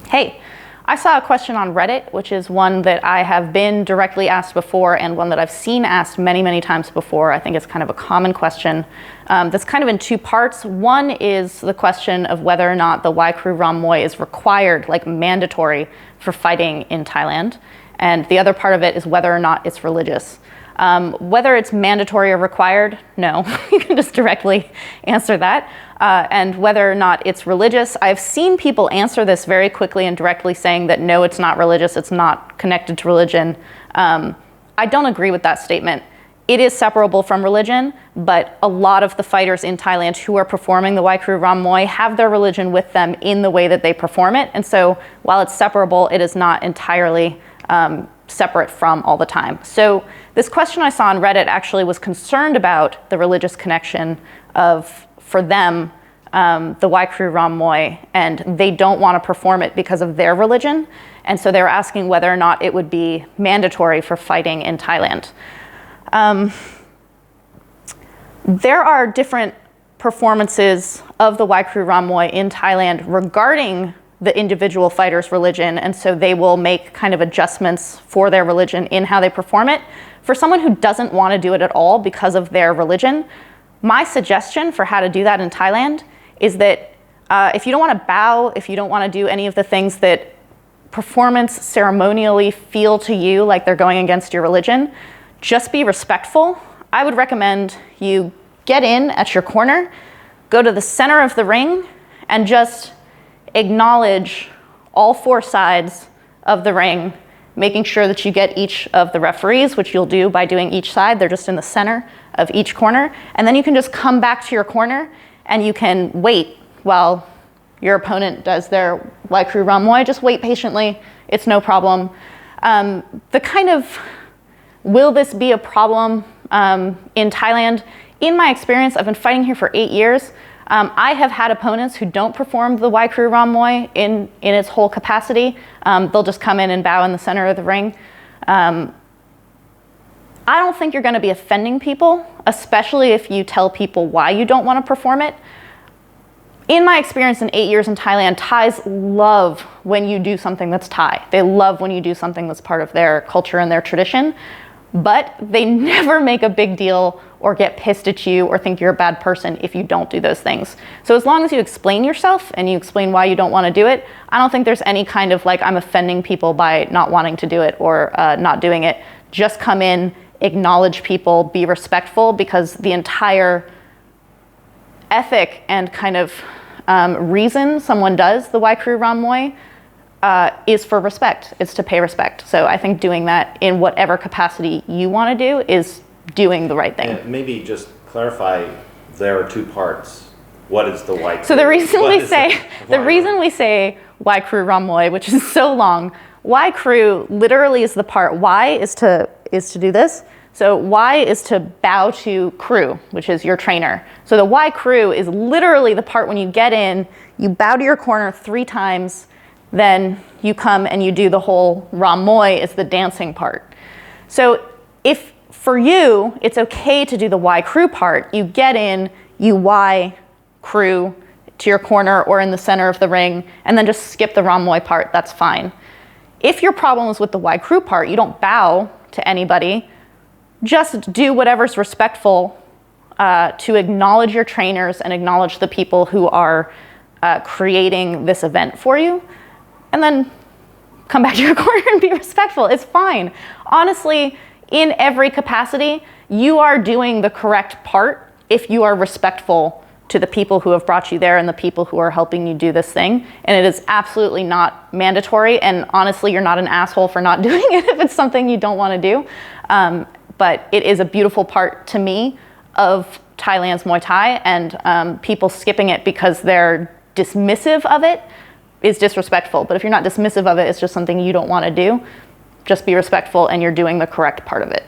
Hey, I saw a question on Reddit, which is one that I have been directly asked before and one that I've seen asked many, many times before. I think it's kind of a common question that's kind of in two parts. One is the question of whether or not the Y Crew Ram Muay is required, like mandatory, for fighting in Thailand. And the other part of it is whether or not it's religious. Whether it's mandatory or required, no, you can just directly answer that. And whether or not it's religious, I've seen people answer this very quickly and directly saying that no, it's not religious, it's not connected to religion. I don't agree with that statement. It is separable from religion, but a lot of the fighters in Thailand who are performing the Y Crew Ram Muay have their religion with them in the way that they perform it. And so while it's separable, it is not entirely separate from all the time. So this question I saw on Reddit actually was concerned about the religious connection of, for them, the Y Crew Ram Muay, and they don't want to perform it because of their religion. And so they're asking whether or not it would be mandatory for fighting in Thailand. There are different performances of the Y Crew Ram Muay in Thailand regarding the individual fighter's religion, and so they will make kind of adjustments for their religion in how they perform it. For someone who doesn't want to do it at all because of their religion, my suggestion for how to do that in Thailand is that if you don't want to bow, if you don't want to do any of the things that performance ceremonially feel to you like they're going against your religion, just be respectful. I would recommend you get in at your corner, go to the center of the ring, and just acknowledge all four sides of the ring, making sure that you get each of the referees, which you'll do by doing each side. They're just in the center of each corner. And then you can just come back to your corner and you can wait while your opponent does their Y Crew Ram Muay. Just wait patiently. It's no problem. The kind of, will this be a problem in Thailand? In my experience, I've been fighting here for 8 years. I have had opponents who don't perform the Y Crew Ram Muay in its whole capacity. They'll just come in and bow in the center of the ring. I don't think you're going to be offending people, especially if you tell people why you don't want to perform it. In my experience in 8 years in Thailand, Thais love when you do something that's Thai. They love when you do something that's part of their culture and their tradition, but they never make a big deal or get pissed at you or think you're a bad person if you don't do those things. So as long as you explain yourself and you explain why you don't want to do it, I don't think there's any kind of like I'm offending people by not wanting to do it or not doing it. Just come in, acknowledge people, be respectful, because the entire ethic and kind of reason someone does the Y Crew Ram Muay is for respect. It's to pay respect. So I think doing that in whatever capacity you want to do is doing the right thing. And maybe just clarify, there are two parts. What is the Y Crew? So the reason we say Y Crew Ram Muay, which is so long, Y Crew literally is the part. Y is to do this. So Y is to bow to crew, which is your trainer. So the Y Crew is literally the part when you get in, you bow to your corner 3 times, then you come and you do the whole Ram Muay is the dancing part. So if for you, it's okay to do the Y Crew part. You get in, you Y Crew to your corner or in the center of the ring, and then just skip the Ram Muay part, that's fine. If your problem is with the Y Crew part, you don't bow to anybody, just do whatever's respectful to acknowledge your trainers and acknowledge the people who are creating this event for you, and then come back to your corner and be respectful. It's fine. Honestly, in every capacity, you are doing the correct part if you are respectful to the people who have brought you there and the people who are helping you do this thing. And it is absolutely not mandatory. And honestly, you're not an asshole for not doing it if it's something you don't want to do. But it is a beautiful part to me of Thailand's Muay Thai, and people skipping it because they're dismissive of it is disrespectful. But if you're not dismissive of it, it's just something you don't want to do. Just be respectful and you're doing the correct part of it.